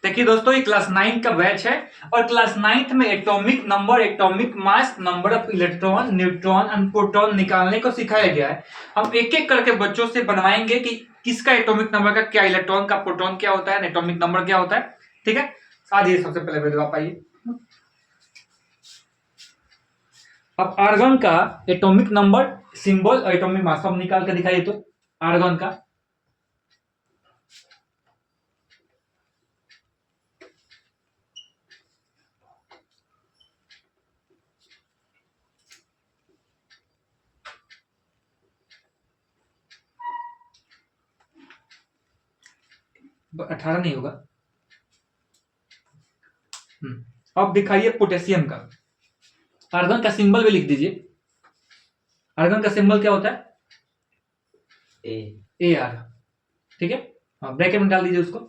देखिए दोस्तों, ये क्लास 9 का बैच है और क्लास 9th में atomic number, atomic mass, number of electron, neutron and proton निकालने को सिखाया गया है। हम एक एक करके बच्चों से बनवाएंगे कि किसका एटॉमिक नंबर का क्या, इलेक्ट्रॉन का प्रोटॉन क्या होता है, एटॉमिक नंबर क्या होता है। ठीक है, आइए सबसे पहले वीडियो आप आइए। अब आर्गन का एटॉमिक नंबर, सिंबल और एटॉमिक मास सब निकाल के दिखाइए। तो आर्गन का 18 नहीं होगा। अब दिखाइए पोटेशियम का। आर्गन का सिंबल भी लिख दीजिए। आर्गन का सिंबल क्या होता है? A R. ठीक है, हाँ ब्रैकेट में डाल दीजिए उसको,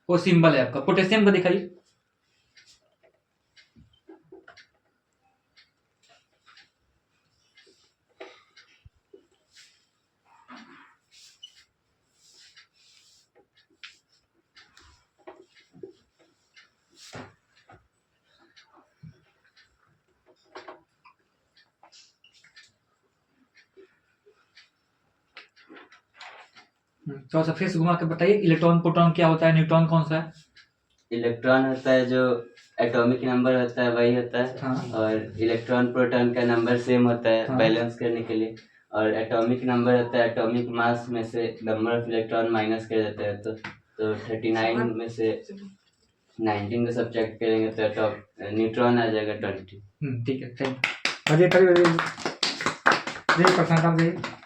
वो सिंबल है आपका। पोटेशियम का दिखाइए। थोड़ा सा फेस घुमा के बताइए। इलेक्ट्रॉन प्रोटॉन क्या होता है, न्यूट्रॉन कौन सा है? इलेक्ट्रॉन होता है जो एटॉमिक नंबर होता है वही होता है। हाँ। और इलेक्ट्रॉन प्रोटॉन का नंबर सेम होता है। हाँ। बैलेंस करने के लिए। और एटॉमिक नंबर होता है एटॉमिक मास में से नंबर ऑफ इलेक्ट्रॉन माइनस कर देते हैं। तो 39 में से 19 को सब्ट्रैक्ट करेंगे तो न्यूट्रॉन आ जाएगा 20। ठीक है, चलिए करिए परसेंट आप दीजिए।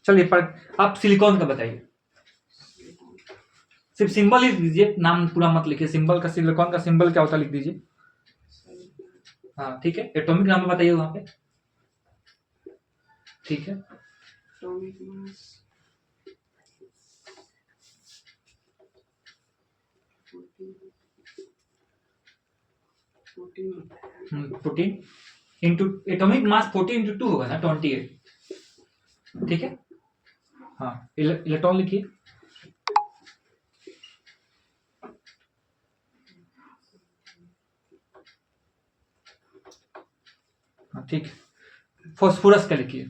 चलिए पर आप सिलिकॉन का बताइए। सिर्फ सिंबल लिख दीजिए, नाम पूरा मत लिखिए। सिंबल का, सिलिकॉन का सिंबल क्या होता है लिख दीजिए। हाँ ठीक है, एटॉमिक नंबर बताइए वहां पे। ठीक है, atomic mass 14 into atomic mass 40 into 2 होगा ना 28। ठीक है, हाँ इलेक्ट्रॉन लिखिए। हाँ ठीक है, फॉस्फोरस का लिखिए।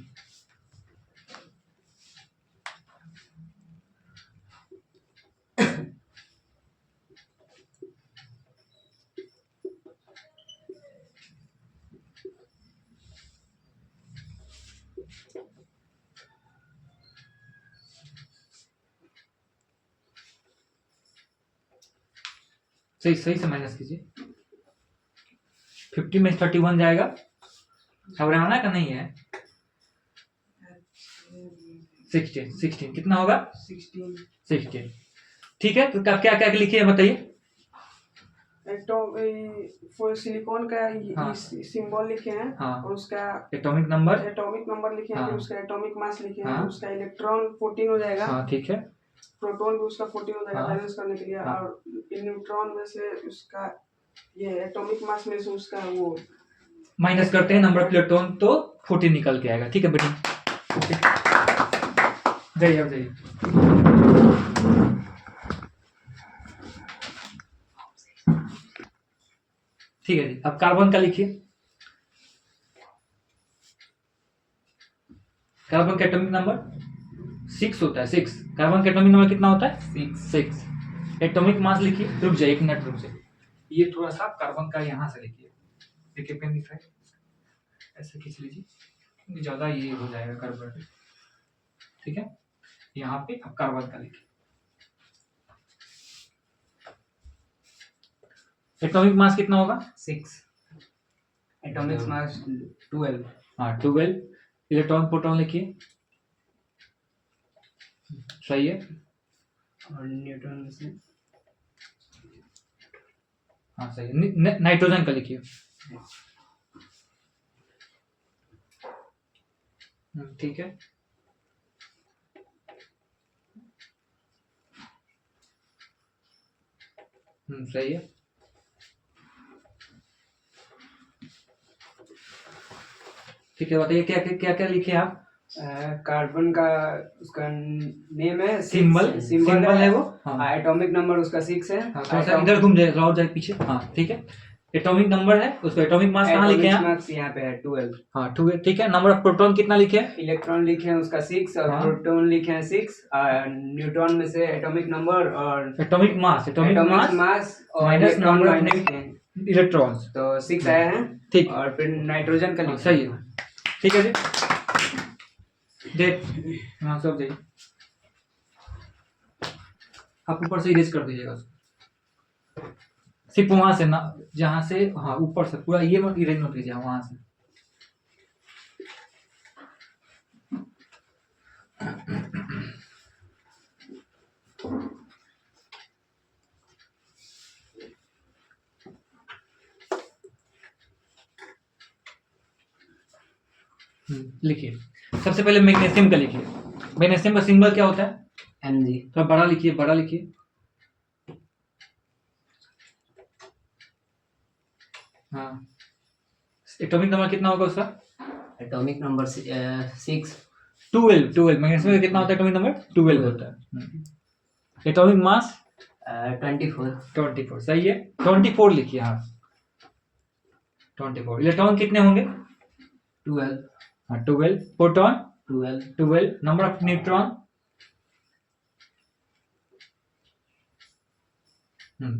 सही सही से माइनस कीजिए। 50 में 31 जाएगा। घबराना का नहीं है। 16 कितना होगा? 16। ठीक है, तो क्या क्या लिखिए बताइए। सिलिकॉन का हाँ। सिंबल लिखे हैं। हाँ। और उसका एटॉमिक नंबर लिखे हैं। हाँ। फिर उसका एटॉमिक मास लिखे हैं। हाँ। उसका इलेक्ट्रॉन 14 हो जाएगा। हाँ ठीक है, प्रोटॉन भी उसका 14 हो जाएगा। हाँ। बैलेंस करने के लिए। हाँ। और न्यूट्रॉन में से उसका ये एटॉमिक मास में से उसका वो माइनस करते हैं नंबर ऑफ इलेक्ट्रॉन तो 14 निकल के आएगा। ठीक है बेटी, जाइए जाइए। ठीक है जी, अब कार्बन का लिखिए। कार्बन का एटॉमिक नंबर 6 होता है। 6 कार्बन का एटॉमिक नंबर कितना होता है? 6। एटॉमिक मास लिखिए। रुक जाइए, 1 मिनट रुक जाइए। ये थोड़ा सा कार्बन का यहाँ से लिखिए। देखिए पेन दिख रहा है, ऐसे खींच लीजिए, ज्यादा ये हो जाएगा कार्बन। ठीक है, यहाँ पे अब कार्बन का लिखिए। एटॉमिक मास कितना होगा? 6। Atomic mass 12। हाँ 12। इलेक्ट्रॉन प्रोटॉन लिखिए। सही है। और न्यूट्रॉन से हाँ सही है। नाइट्रोजन का लिखिए। ठीक है, सही है। ठीक है, बताइए क्या क्या क्या क्या लिखे आप? कार्बन का उसका नेम है सिंबल सिंबल है वो। हाँ एटॉमिक नंबर उसका 6 है। हाँ, थोड़ा सा इधर घूम जाए, राउंड जाए पीछे। हाँ ठीक है, एटॉमिक नंबर है, उसको एटॉमिक मास कहाँ लिखे हैं आप? मास यहाँ पे है 12। हाँ ठीक है, नंबर ऑफ प्रोटॉन कितना लिखे हैं? इलेक्ट्रॉन लिखे हैं उसका 6 और हाँ। प्रोटॉन लिखे हैं 6। न्यूट्रॉन में से एटॉमिक नंबर और एटॉमिक मास मास और minus electron number of minus के इलेक्ट्रॉन्स। तो 6 आया है। ठीक। और फिर नाइट्रोजन का हाँ, लिखा सही है, ठीक है जी। डेट हाँ सब जाइए, आप ऊपर से इरेज कर दीजिएगा उसको, सिर्फ वहां से ना, जहां से, हाँ ऊपर से पूरा ये मत इरेज मत कीजिए, वहां से। लिखिए, सबसे पहले मैग्नीशियम का लिखिए। मैग्नीशियम का सिंबल क्या होता है? Mg। थोड़ा बड़ा लिखिए, बड़ा लिखिए। हाँ, एटॉमिक नंबर कितना होगा उसका? Atomic number 6। 12 मैग्नीशियम का कितना होता है एटॉमिक नंबर? 12 होता है। Atomic mass 24। सही है, 24 लिखिए। हाँ 24। इलेक्ट्रॉन कितने होंगे? 12। हाँ 12। प्रोटॉन 12। नंबर ऑफ न्यूट्रॉन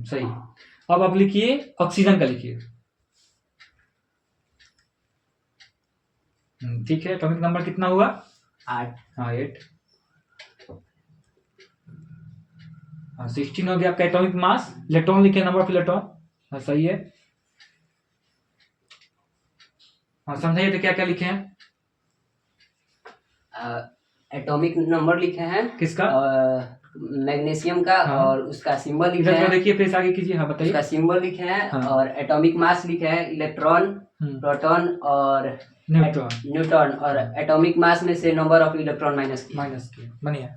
सही। अब आप लिखिए ऑक्सीजन का लिखिए। ठीक है, एटॉमिक नंबर कितना हुआ? 8। हाँ 8। हाँ 16 हो गया आपका एटॉमिक मास। इलेक्ट्रॉन लिखिए, नंबर ऑफ इलेक्ट्रॉन। हाँ सही है। हाँ समझाइए तो क्या क्या लिखे हैं? एटॉमिक नंबर लिखे हैं किसका? मैग्नीशियम का। हाँ। और उसका सिंबल लिखे इधर थोड़ा हैं। देखिए, फिर आगे कीजिए। हाँ बताइए। उसका सिंबल लिखे हैं। हाँ। और एटॉमिक मास लिखे हैं इलेक्ट्रॉन, प्रोटॉन और न्यूट्रॉन। और एटॉमिक मास में से नंबर ऑफ इलेक्ट्रॉन माइनस किया, बढ़िया।